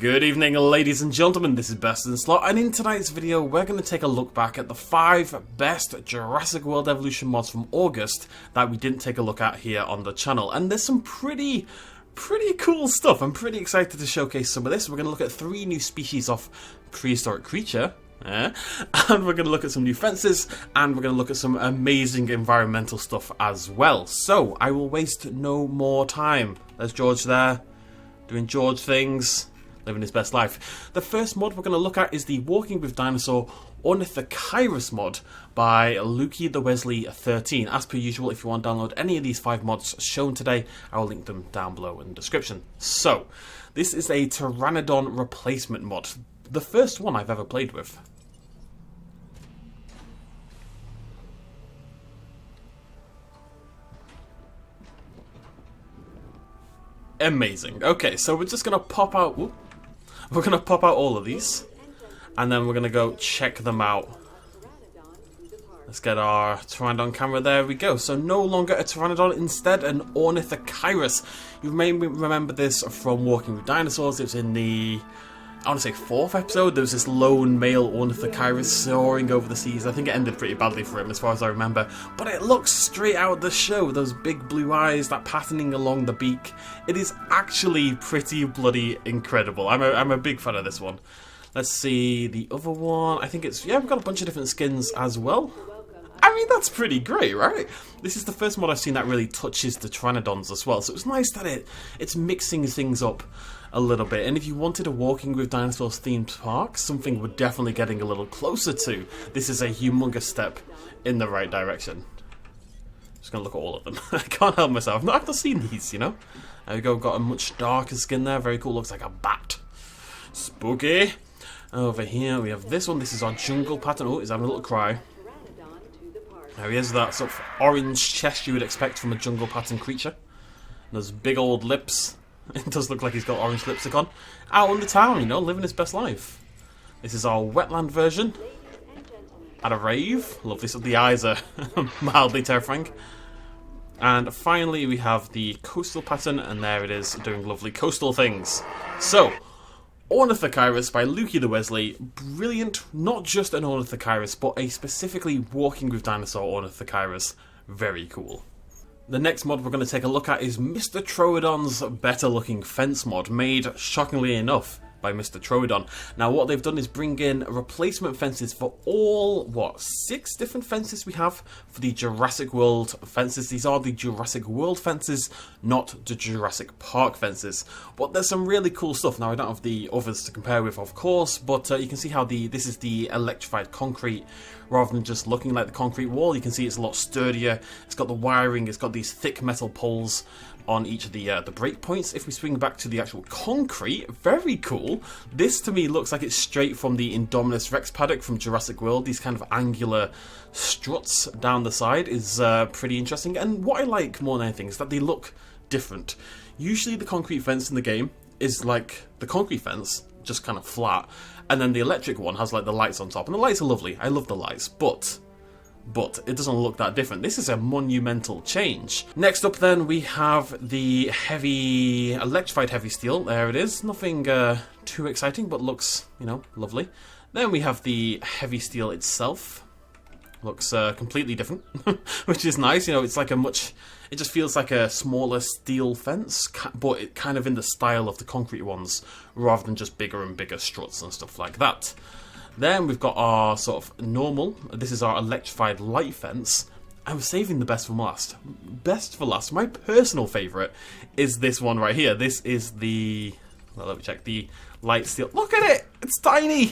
Good evening, ladies and gentlemen, this is BestInSlot, and in tonight's video we're going to take a look back at the 5 best Jurassic World Evolution mods from August that we didn't take a look at here on the channel. And there's some pretty cool stuff. I'm pretty excited to showcase some of this. We're going to look at 3 new species of prehistoric creature, and we're going to look at some new fences, and we're going to look at some amazing environmental stuff as well. So, I will waste no more time. There's George there, doing George things, living his best life. The first mod we're going to look at is the Walking With Dinosaurs Ornithocheirus mod by Yoshi Ceratosaurus 13. As per usual, if you want to download any of these 5 mods shown today, I will link them down below in the description. So, this is a Pteranodon replacement mod. The first one I've ever played with. Amazing. Okay, so we're just going to pop out... Whoop. We're going to pop out all of these, and then we're going to go check them out. Let's get our Pteranodon camera. There we go. So no longer a Pteranodon, instead an Ornithocheirus. You may remember this from Walking With Dinosaurs. It was in the, I want to say 4th episode. There was this lone male Ornithocheirus soaring over the seas. I think it ended pretty badly for him as far as I remember. But it looks straight out of the show. Those big blue eyes, that patterning along the beak. It is actually pretty bloody incredible. I'm a big fan of this one. Let's see the other one. I think it's, yeah, we've got a bunch of different skins as well. I mean, that's pretty great, right? This is the first mod I've seen that really touches the Pteranodons as well. So it's nice that it's mixing things up a little bit. And if you wanted a Walking With Dinosaurs themed park, something we're definitely getting a little closer to, this is a humongous step in the right direction. Just gonna look at all of them. I can't help myself. I've not seen these, you know? There we go, got a much darker skin there. Very cool, looks like a bat. Spooky. Over here we have this one. This is our jungle pattern. Oh, he's having a little cry. There he is, that sort of orange chest you would expect from a jungle pattern creature. And those big old lips. It does look like he's got orange lipstick on. Out on the town, you know, living his best life. This is our wetland version. At a rave. Lovely. So the eyes are mildly terrifying. And finally we have the coastal pattern, and there it is, doing lovely coastal things. So, Ornithocheirus by Yoshi Ceratosaurus. Brilliant, not just an Ornithocheirus, but a specifically Walking With Dinosaur Ornithocheirus. Very cool. The next mod we're going to take a look at is Mr. Troodon's better looking fence mod, made, shockingly enough, by Mr. Troodon. Now what they've done is bring in replacement fences for all, 6 different fences we have for the Jurassic World fences. These are the Jurassic World fences, not the Jurassic Park fences. But there's some really cool stuff. Now I don't have the others to compare with, of course, but you can see how this is the electrified concrete rather than just looking like the concrete wall. You can see it's a lot sturdier. It's got the wiring, it's got these thick metal poles on each of the break points. If we swing back to the actual concrete, very cool. This to me looks like it's straight from the Indominus Rex paddock from Jurassic World. These kind of angular struts down the side is pretty interesting. And what I like more than anything is that they look different. Usually the concrete fence in the game is like the concrete fence, just kind of flat, and then the electric one has like the lights on top, and the lights are lovely. I love the lights, but it doesn't look that different. This is a monumental change. Next up then we have the electrified heavy steel. There it is. Nothing too exciting, but looks, you know, lovely. Then we have the heavy steel itself. Looks completely different, which is nice. You know, it's like it just feels like a smaller steel fence, but it kind of in the style of the concrete ones, rather than just bigger and bigger struts and stuff like that. Then we've got our sort of normal, this is our electrified light fence. I was saving the best for last. Best for last, my personal favourite is this one right here. This is the, well, let me check, the light steel. Look at it! It's tiny!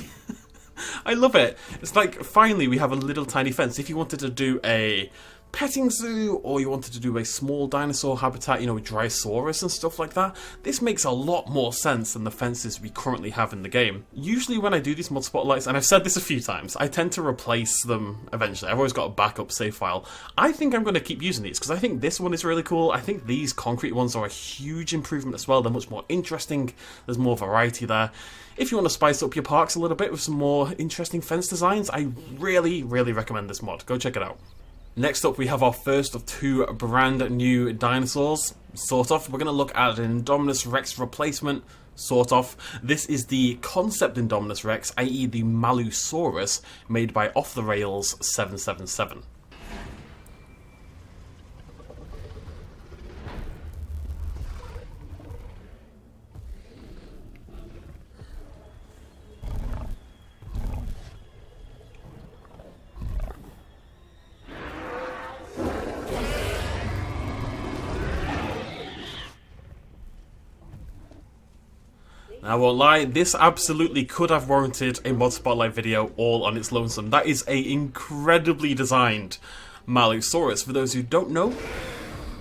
I love it. It's like, finally we have a little tiny fence. If you wanted to do a petting zoo, or you wanted to do a small dinosaur habitat, you know, with Dryosaurus and stuff like that, this makes a lot more sense than the fences we currently have in the game. Usually when I do these mod spotlights, and I've said this a few times, I tend to replace them eventually. I've always got a backup save file. I think I'm going to keep using these, because I think this one is really cool. I think these concrete ones are a huge improvement as well. They're much more interesting. There's more variety there. If you want to spice up your parks a little bit with some more interesting fence designs, I really, really recommend this mod. Go check it out. Next up we have our first of 2 brand new dinosaurs, sort of. We're going to look at an Indominus Rex replacement Sort of. This is the concept Indominus Rex, i.e. the Malusaurus, made by Off the Rails 777. I won't lie, this absolutely could have warranted a Mod Spotlight video all on its lonesome. That is a incredibly designed Malusaurus. For those who don't know,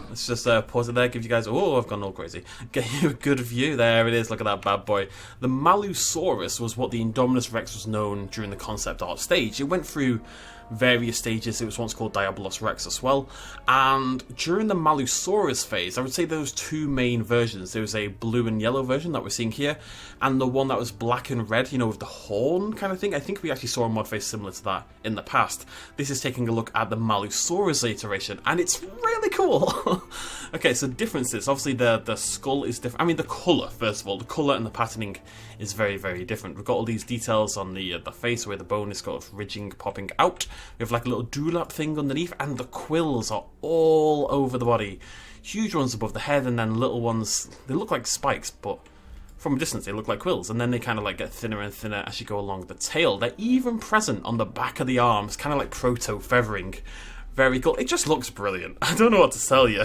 let's just pause it there, give you guys... Oh, I've gone all crazy. Get you a good view. There it is, look at that bad boy. The Malusaurus was what the Indominus Rex was known during the concept art stage. It went through various stages. It was once called Diabolos Rex as well. And during the Malusaurus phase, I would say there was two main versions. There was a blue and yellow version that we're seeing here, and the one that was black and red, you know, with the horn kind of thing. I think we actually saw a mod face similar to that in the past. This is taking a look at the Malusaurus iteration, and it's really cool. Okay, so differences. Obviously, the skull is different. I mean, the colour, first of all. The colour and the patterning is very, very different. We've got all these details on the face where the bone is sort of ridging, popping out. We have like a little dewlap thing underneath, and the quills are all over the body. Huge ones above the head, and then little ones, they look like spikes, but from a distance they look like quills, and then they kind of like get thinner and thinner as you go along the tail. They're even present on the back of the arms, kind of like proto-feathering. Very cool. It just looks brilliant. I don't know what to tell you.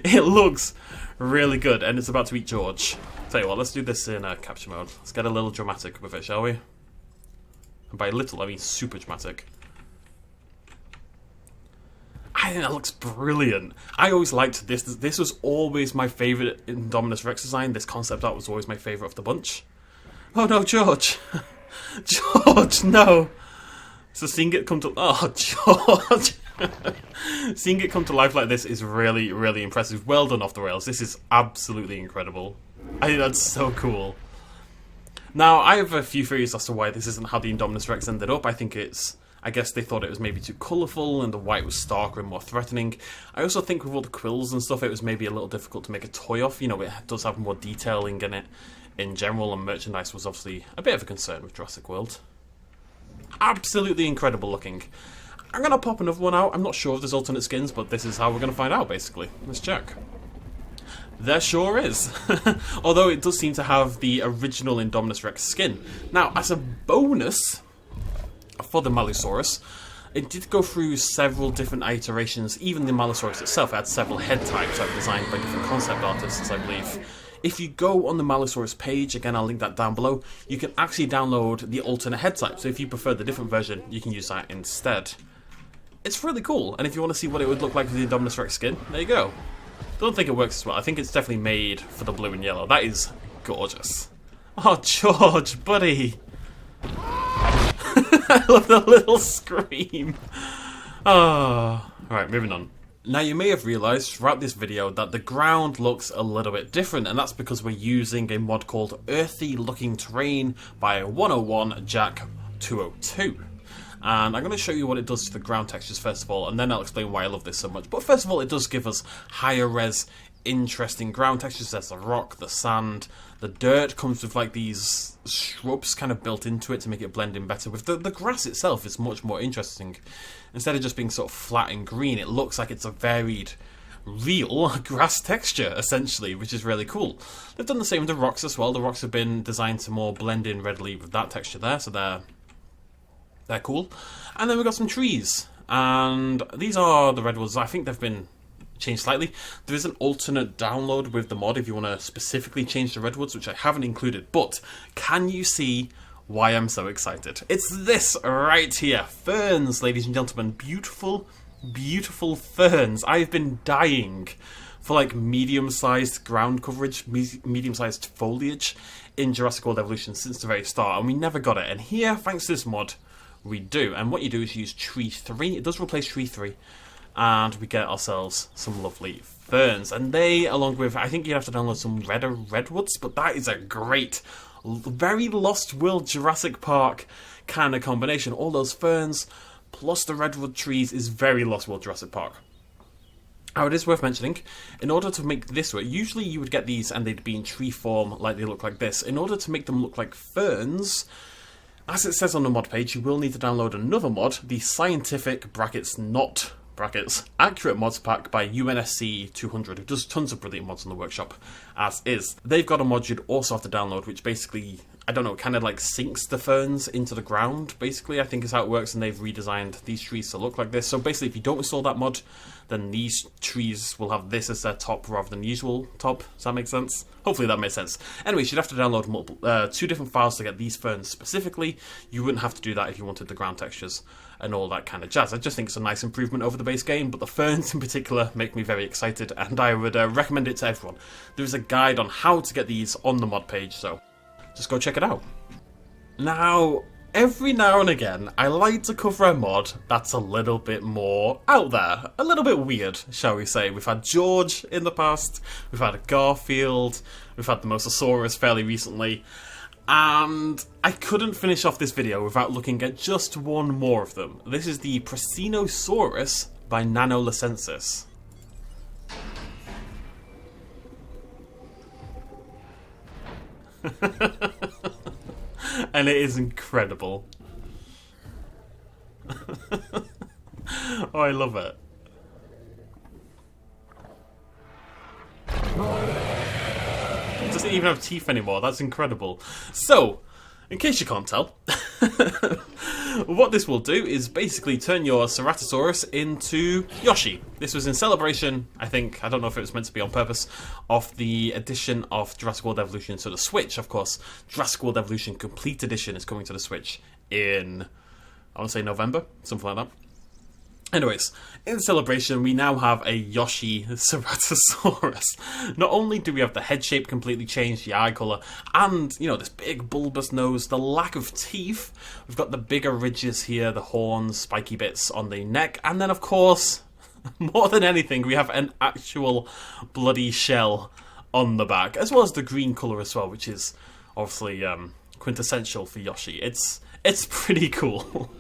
It looks really good, and it's about to eat George. Tell you what, let's do this in capture mode. Let's get a little dramatic with it, shall we? And by little, I mean super dramatic. I think that looks brilliant. I always liked this. This was always my favourite Indominus Rex design. This concept art was always my favourite of the bunch. Oh no, George! George, no! So seeing it come to... Oh, George! Seeing it come to life like this is really, really impressive. Well done, Off the Rails. This is absolutely incredible. I think that's so cool. Now, I have a few theories as to why this isn't how the Indominus Rex ended up. I think it's... I guess they thought it was maybe too colourful and the white was starker and more threatening. I also think with all the quills and stuff, it was maybe a little difficult to make a toy off. You know, it does have more detailing in it in general, and merchandise was obviously a bit of a concern with Jurassic World. Absolutely incredible looking. I'm going to pop another one out. I'm not sure if there's alternate skins, but this is how we're going to find out, basically. Let's check. There sure is. Although it does seem to have the original Indominus Rex skin. Now, as a bonus for the Malusaurus, it did go through several different iterations. Even the Malusaurus itself had several head types that were designed by different concept artists, I believe. If you go on the Malusaurus page, again I'll link that down below, you can actually download the alternate head type. So if you prefer the different version, you can use that instead. It's really cool, and if you want to see what it would look like with the Indominus Rex skin, there you go. Don't think it works as well. I think it's definitely made for the blue and yellow. That is gorgeous. Oh, George, buddy. I love the little scream. Oh. Alright, moving on. Now, you may have realised throughout this video that the ground looks a little bit different, and that's because we're using a mod called Earthy Looking Terrain by 101 Jack 202. And I'm going to show you what it does to the ground textures first of all, and then I'll explain why I love this so much. But first of all, it does give us higher res, interesting ground textures. There's the rock, the sand, the dirt comes with like these shrubs kind of built into it to make it blend in better. With the grass itself is much more interesting. Instead of just being sort of flat and green, it looks like it's a varied, real grass texture, essentially, which is really cool. They've done the same with the rocks as well. The rocks have been designed to more blend in readily with that texture there, so they're cool. And then we've got some trees, and these are the redwoods. I think they've been changed slightly. There is an alternate download with the mod if you want to specifically change the redwoods, which I haven't included, but can you see why I'm so excited? It's this right here. Ferns, ladies and gentlemen. Beautiful, beautiful ferns. I've been dying for like medium-sized ground coverage, medium-sized foliage in Jurassic World Evolution since the very start, and we never got it. And here, thanks to this mod, we do. And what you do is use tree 3. It does replace tree 3. And we get ourselves some lovely ferns. And they, along with, I think you have to download some redwoods, but that is a great, very Lost World Jurassic Park kind of combination. All those ferns plus the redwood trees is very Lost World Jurassic Park. Now, it is worth mentioning, in order to make this work, usually you would get these and they'd be in tree form, like they look like this. In order to make them look like ferns, as it says on the mod page, you will need to download another mod, the Scientific (not) Accurate Mods Pack by UNSC 200, who does tons of brilliant mods in the workshop, as is. They've got a mod you'd also have to download, which basically, I don't know, kind of like sinks the ferns into the ground, basically, I think is how it works, and they've redesigned these trees to look like this. So basically, if you don't install that mod, then these trees will have this as their top rather than the usual top. Does that make sense? Hopefully that makes sense. Anyway, you'd have to download two different files to get these ferns specifically. You wouldn't have to do that if you wanted the ground textures and all that kind of jazz. I just think it's a nice improvement over the base game, but the ferns in particular make me very excited, and I would recommend it to everyone. There's a guide on how to get these on the mod page, so just go check it out. Now, every now and again, I like to cover a mod that's a little bit more out there, a little bit weird, shall we say. We've had George in the past, we've had Garfield, we've had the Mosasaurus fairly recently, and I couldn't finish off this video without looking at just one more of them. This is the Pterosaurus by Nanolicensis. And it is incredible. Oh, I love it. It doesn't even have teeth anymore. That's incredible. So, in case you can't tell, what this will do is basically turn your Ceratosaurus into Yoshi. This was in celebration, I think, I don't know if it was meant to be on purpose, of the edition of Jurassic World Evolution to the Switch, of course. Jurassic World Evolution Complete Edition is coming to the Switch in, I want to say November, something like that. Anyways, in celebration, we now have a Yoshi Ceratosaurus. Not only do we have the head shape completely changed, the eye colour, and, you know, this big bulbous nose, the lack of teeth, we've got the bigger ridges here, the horns, spiky bits on the neck, and then, of course, more than anything, we have an actual bloody shell on the back, as well as the green colour as well, which is obviously quintessential for Yoshi. It's pretty cool.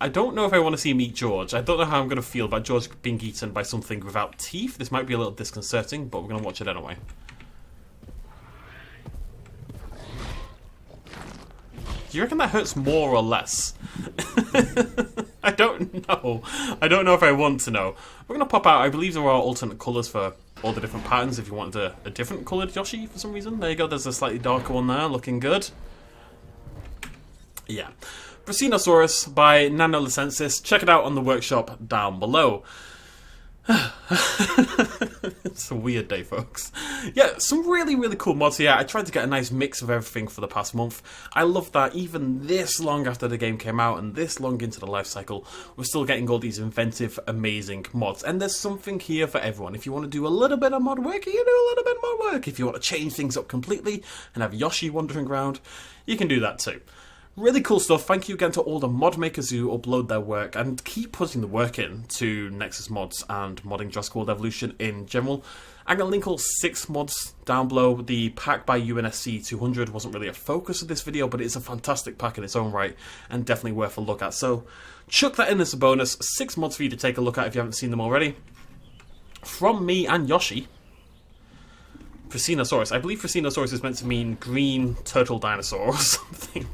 I don't know if I want to see him eat George. I don't know how I'm going to feel about George being eaten by something without teeth. This might be a little disconcerting, but we're going to watch it anyway. Do you reckon that hurts more or less? I don't know. I don't know if I want to know. We're going to pop out. I believe there are alternate colours for all the different patterns if you wanted a different coloured Yoshi for some reason. There you go. There's a slightly darker one there, looking good. Yeah. Pterosaurus by Nanolicensis. Check it out on the workshop down below. It's a weird day, folks. Yeah, some really, really cool mods here. I tried to get a nice mix of everything for the past month. I love that even this long after the game came out and this long into the life cycle, we're still getting all these inventive, amazing mods. And there's something here for everyone. If you want to do a little bit of mod work, you do a little bit of mod work. If you want to change things up completely and have Yoshi wandering around, you can do that too. Really cool stuff. Thank you again to all the mod makers who upload their work and keep putting the work in to Nexus mods and modding Jurassic World Evolution in general. I'm going to link all 6 mods down below. The pack by UNSC 200 wasn't really a focus of this video, but it's a fantastic pack in its own right and definitely worth a look at. So chuck that in as a bonus. 6 mods for you to take a look at if you haven't seen them already. From me and Yoshi, Pterosaurus. I believe Pterosaurus is meant to mean green turtle dinosaur or something.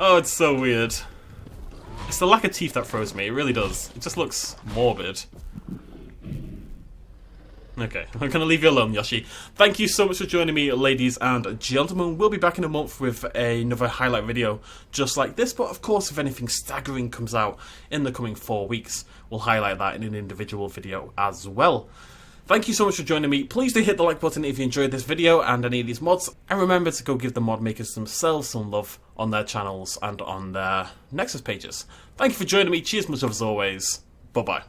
Oh, it's so weird. It's the lack of teeth that throws me, it really does. It just looks morbid. Okay, I'm going to leave you alone, Yoshi. Thank you so much for joining me, ladies and gentlemen. We'll be back in a month with another highlight video just like this, but of course, if anything staggering comes out in the coming 4 weeks, we'll highlight that in an individual video as well. Thank you so much for joining me. Please do hit the like button if you enjoyed this video and any of these mods. And remember to go give the mod makers themselves some love on their channels and on their Nexus pages. Thank you for joining me. Cheers much love as always. Bye-bye.